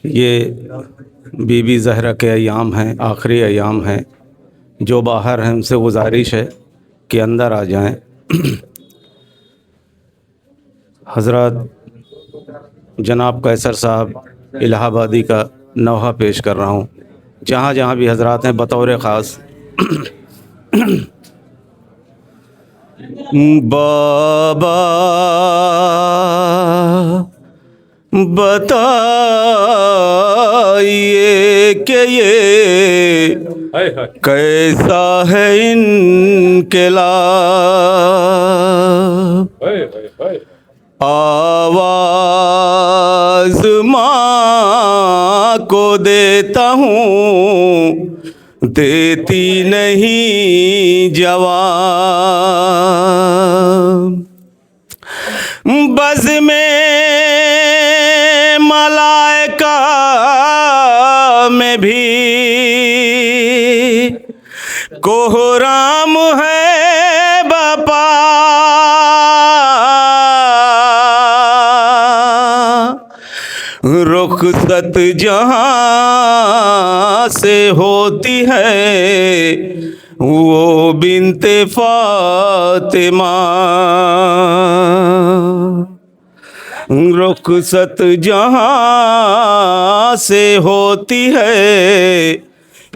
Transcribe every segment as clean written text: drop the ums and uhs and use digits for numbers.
ये बीबी ज़हरा के अयाम हैं, आखिरी अयाम हैं। जो बाहर हैं उनसे गुजारिश है कि अंदर आ जाएं। हज़रत जनाब कैसर साहब इलाहाबादी का नौहा पेश कर रहा हूँ। जहाँ जहाँ भी हज़रात हैं बतौर ख़ास बाबा बताइए कि ये कैसा है इनकलाब। आवाज़ माँ को देता हूँ, देती नहीं जवाब। बज़ में मलाइका में भी कोहराम है बापा। रुखसत जहाँ से होती है वो बिन्ते फातिमा। रुखसत जहाँ से होती है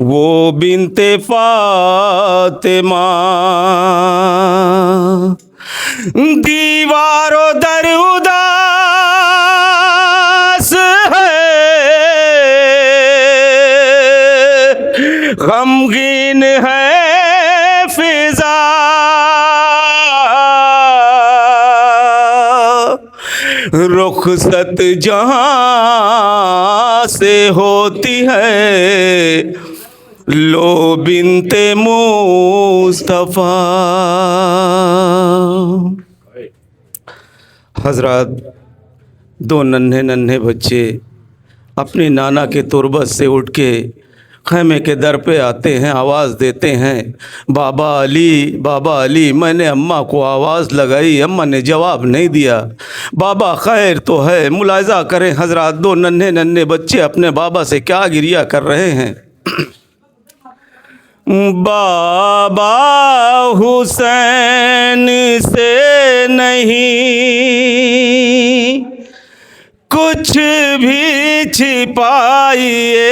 वो बिन्ते फातिमा। दीवारों दर उदास है, गमगीन है फिजा। रुखसत जहाँ से होती है लो बिन्ते मुस्तफ़ा। हज़रात, दो नन्हे नन्हे बच्चे अपनी नाना के तुरबत से उठ के खैमे के दर पे आते हैं, आवाज़ देते हैं, बाबा अली, बाबा अली। मैंने अम्मा को आवाज़ लगाई, अम्मा ने जवाब नहीं दिया। बाबा खैर तो है। मुलाहिज़ा करें हज़रात, दो नन्हे नन्हे बच्चे अपने बाबा से क्या गिरिया कर रहे हैं। बाबा हुसैन से नहीं कुछ भी छिपाइए,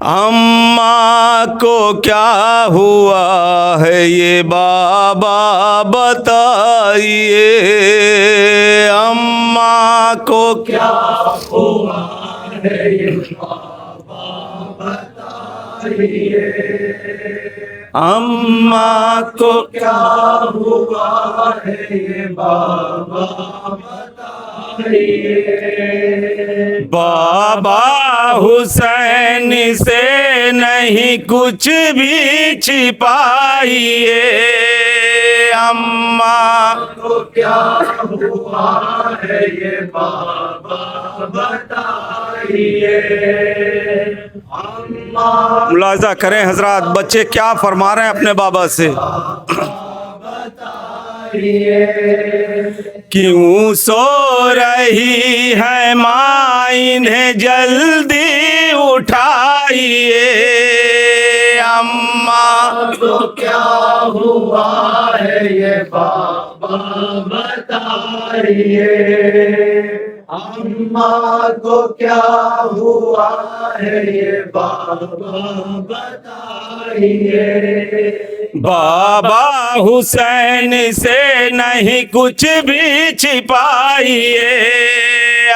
अम्मा को क्या हुआ है ये बाबा बताइए। अम्मा को क्या हुआ है ये बाबा बताइए। अम्मा को क्या हुआ है ये बाबा बताइए। बाबा हुसैन से नहीं कुछ भी छिपाइए, अम्मा को क्या हुआ है ये बाबा बताइए। मुलाहिज़ा करें हज़रात, बच्चे क्या फरमा रहे हैं अपने बाबा से। क्यों सो रही है माँ, इन्हें जल्दी उठाइए। अम्मा को क्या हुआ है ये बाबा बताइए। अम्मा को क्या हुआ है ये बाबा बताइए। बाबा हुसैन से नहीं कुछ भी छिपाइए,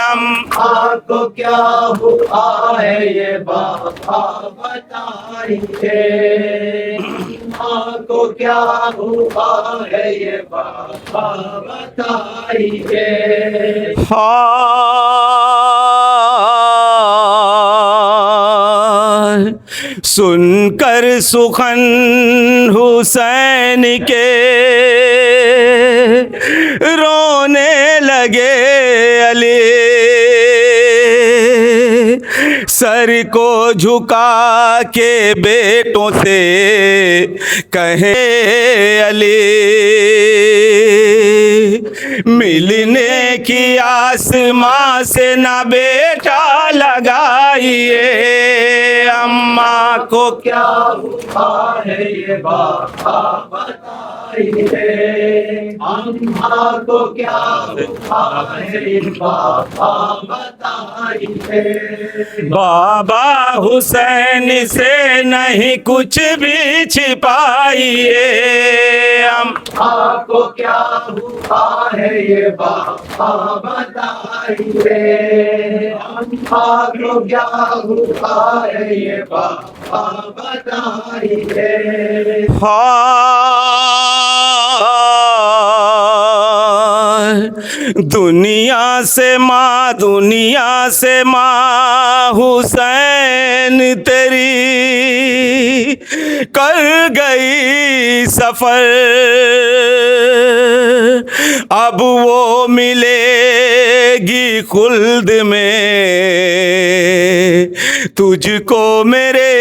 अम्मा को क्या हुआ है ये बाबा बताइए। अम्मा को क्या हुआ है ये बाबा बताइए। सुनकर सुखन हुसैन के रोने लगे अली। सर को झुका के बेटों से कहे अली, मिलने की आसमां से ना बेटा लगाइए, अम्मा को क्या हुआ है ये बाबा बताइए, अम्मा को क्या हुआ है ये बाबा बताइए। बाबा हुसैन से नहीं कुछ भी छिपाइए, अम्मा को क्या हुआ है ये बाबा बताइए, अम्मा को क्या हुआ है ये बाबा बताइए। दुनिया से माँ हुसैन तेरी कर गई सफर, अब वो मिलेगी खुल्द में तुझको मेरे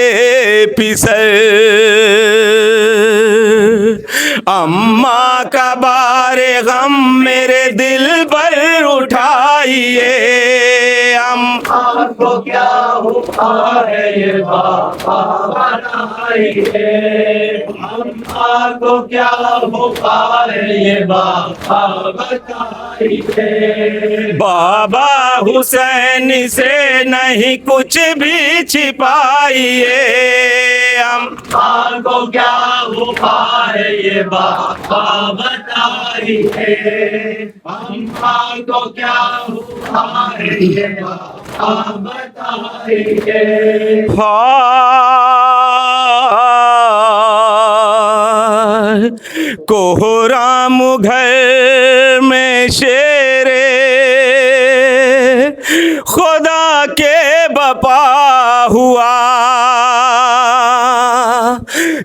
पिसर, अम्मा का बारे गम मेरे दिल पर उठाइए, अम्मा को क्या हुआ है ये बाबा बताइए, अम्मा को क्या हुआ है ये बाबा बताइए। बाबा हुसैन से नहीं कुछ भी छिपाइए, अम्मा को क्या हुआ है ये बाबा बताइए, अम्मा को क्या हुआ है ये बाबा बताइए। कोहराम घर में शेरे खुदा के बपा हुआ,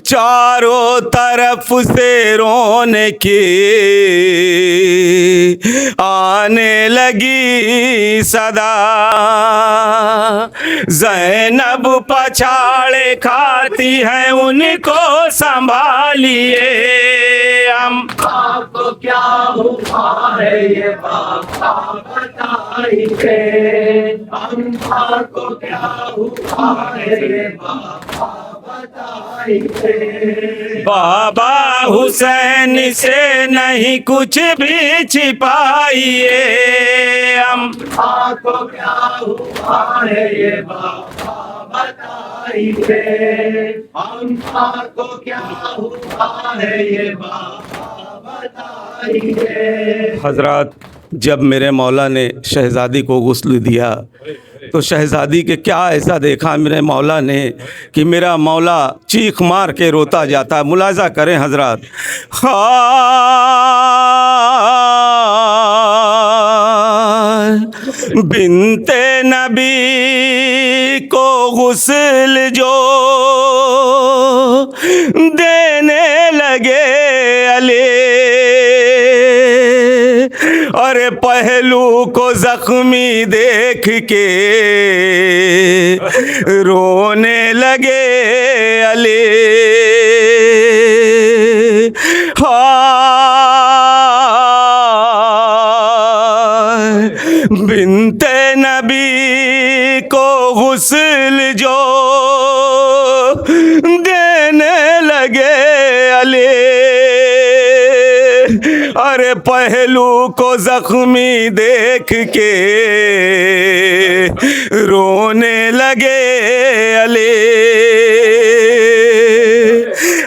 चारों तरफ से रोने की आने लगी सदा, ज़ैनब पछाड़े खाती है उनको संभालिए, अम्मा को क्या हुआ है ये बाबा बताइए, अम्मा को क्या हुआ है ये बाबा बताइए। बाबा हुसैन से नहीं कुछ भी छिपाइए, अम्मा को क्या हुआ है ये बाबा बताइए, अम्मा को क्या हुआ है ये बाबा बताइए। हजरत, जब मेरे मौला ने शहज़ादी को गुस्ल दिया तो शहज़ादी के क्या ऐसा देखा मेरे मौला ने कि मेरा मौला चीख मार के रोता जाता। मुलाजा करें हजरत, बिनते नबी को गुस्ल जो देने लगे अली, और पहलू को जख्मी देख के रोने लगे अली। बिनते नबी को गुस्ल जो देने लगे अली, अरे पहलू को जख्मी देख के रोने लगे अली।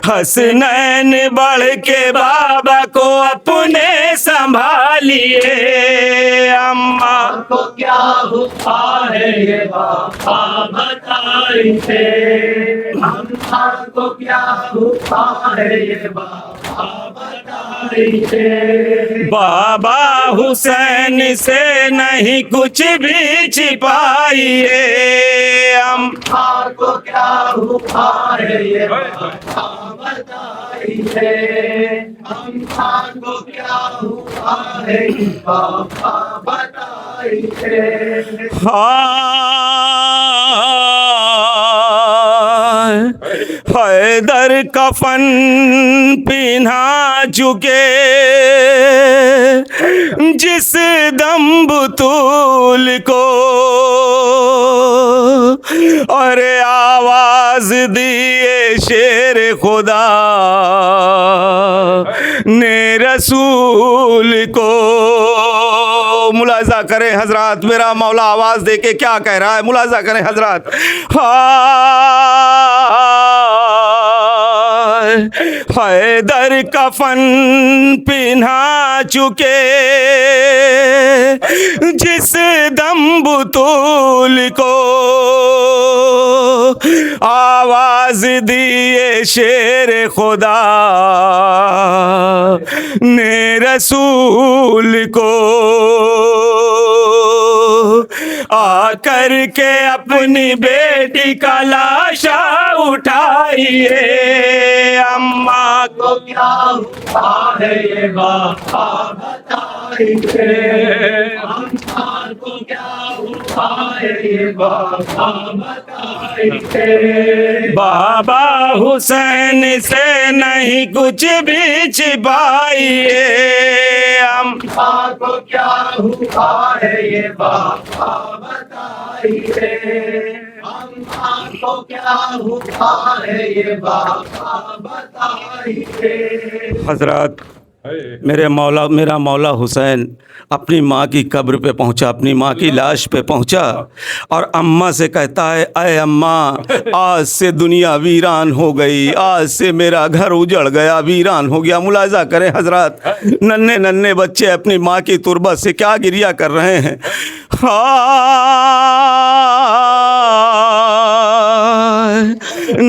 हसनैन बढ़ के बाबा को अपने संभालिए, अम्मा को क्या हुआ है ये बाबा बताइए, अम्मा को क्या हुआ है ये बाबा बताइए। बाबा हुसैन से नहीं कुछ भी छिपाइए, अम्मा को क्या हुआ है ये बाबा बताइए, अम्मा को क्या हुआ है ये बाबा बताइए। हाँ हैदर कफन पिन्हा चुके जिस दम बतूल को, और आवाज दिए शेर खुदा ने रसूल को। मुलाजा करें हजरात, मेरा मौला आवाज दे के क्या कह रहा है, मुलाजा करें हजरात। हैदर कफन पिन्हा चुके जिस दम बतूल को, आवाज दिए शेर खुदा ने रसूल को। आकर के अपनी बेटी का लाशा उठाइए, अम्मा को क्या हुआ है ये बाबा बताइए, अम्मा को क्या हुआ है ये बाबा बताइए। बाबा हुसैन से नहीं कुछ भी छिपाइए, अम्मा को क्या हुआ है ये बाबा बताइए, अम्मा को क्या हुआ है ये बाबा बताइए। हजरत, मेरा मौला हुसैन अपनी माँ की कब्र पे पहुँचा, अपनी माँ की लाश पे पहुँचा और अम्मा से कहता है, अय अम्मा, आज से दुनिया वीरान हो गई, आज से मेरा घर उजड़ गया, वीरान हो गया। मुलाजा करें हजरत, नन्हे नन्हे बच्चे अपनी माँ की तुरबत से क्या गिरिया कर रहे हैं।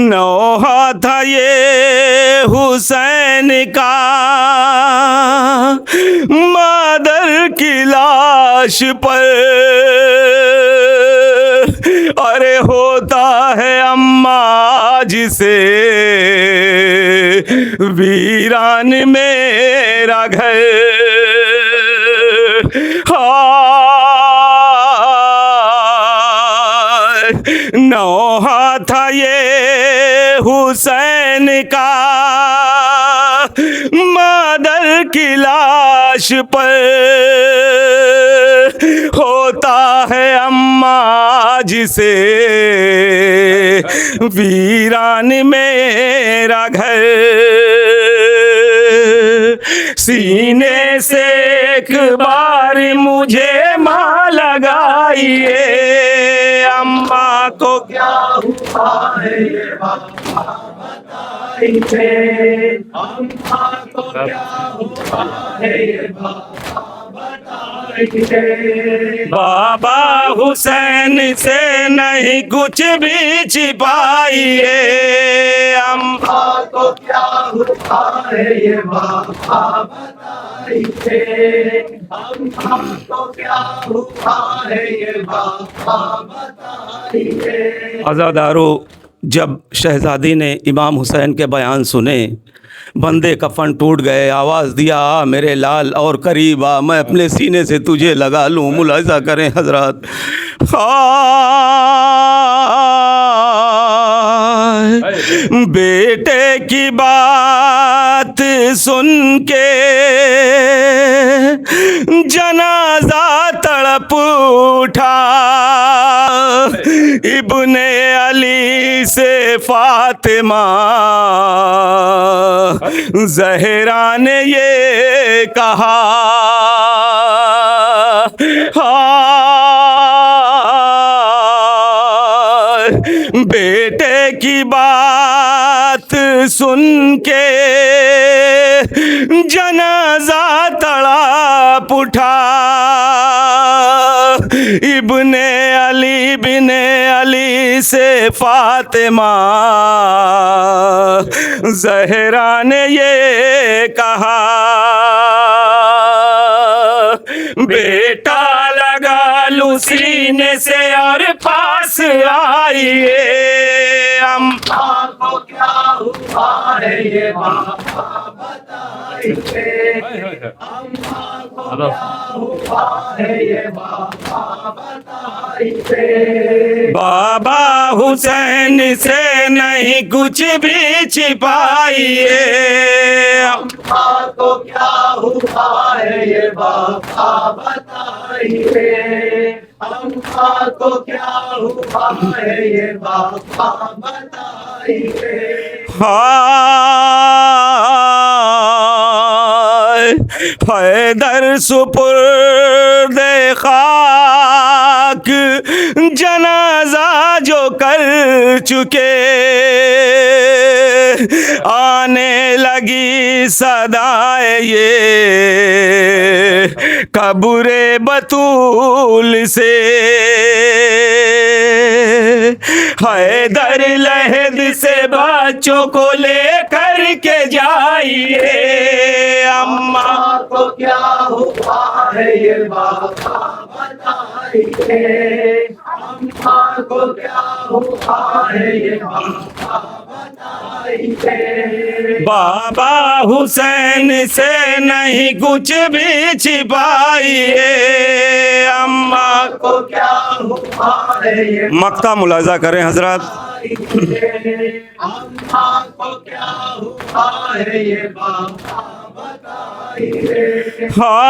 नौहा था ये हुसैन का मादर की लाश पर, अरे होता है अम्मा जिसे वीरान मेरा घर। नौहा था ये हुसैन का मादर की लाश पर, होता है अम्मा जिसे वीरान मेरा घर। सीने से एक बार मुझे माँ लगाइए, अम्मा को क्या हुआ है ये बाबा बताइए, अम्मा को क्या हुआ है ये बाबा बताइए। बाबा हुसैन से नहीं कुछ भी छिपाइए, अम्मा को क्या हुआ है ये बाबा बताइए, अम्मा को क्या हुआ है ये बाबा बताइए। आज़ादारो, जब शहजादी ने इमाम हुसैन के बयान सुने, बंदे कफन टूट गए, आवाज़ दिया, आ मेरे लाल और करीब आ, मैं अपने सीने से तुझे लगा लूँ। मुलाज़ा करें हजरत, बेटे की बात सुन के जनाजा तड़प उठा, इब्ने अली से फातिमा ज़हरा ने ये कहा, बेटे की बात सुन के जनाजा तड़प उठा, इब्ने अली बिने अली से फातिमा ज़हरा ने ये कहा, बेटा लगा लूं सीने से और पास आइए, अम्मा को क्या हुआ है ये बाबा बताइए। बाबा हुसैन से नहीं कुछ भी छिपाइए, अम्मा को क्या हुआ है ये बाबा बताइए। अम्मा को क्या हुआ है ये बाबा बताइए। हाय हैदर सुपुर्दे खाक जनाजा जो कर चुके, आने लगी सदाए ये कब्रे बतूल से। हैदर लहद से बच्चों को लेकर के जाइए, अम्मा को क्या हुआ है ये बाबा बताइए। अम्मा को क्या हुआ है ये बाबा बताइए। बाबा हुसैन से नहीं कुछ भी छिपाइए, अम्मा को क्या हुआ है ये मक्ता मुलाजा करें हजरत। अम्मा को क्या हुआ है ये बाबा बताइए। हाँ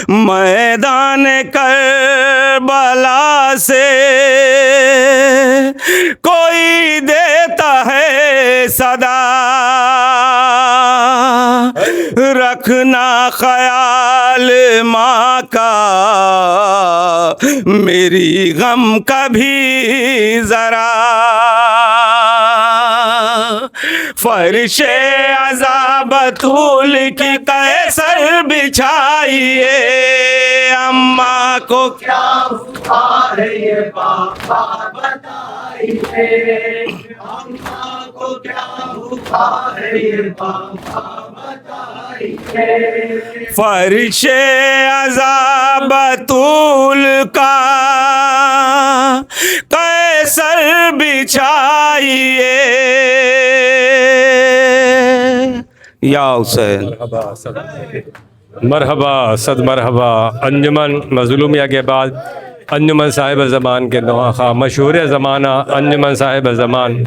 मैदान करबला से कोई देता है सदा, रखना ख्याल माँ का मेरी गम कभी जरा। फर्शे अज़ाब तूल की कैसर बिछाइए, अम्मा को क्या हुआ है ये बाबा बताइए। अम्मा को क्या हुआ है ये बाबा बताइए। फर्शे अज़ाब तूल का कैसर बिछाइए, या हुसैन। मरहबा सद मरहबा। अंजुमन मज़लूमिया के बाद अंजुमन साहिब ज़मान के नवाखा मशहूर ज़माना अंजुमन साहिब ज़मान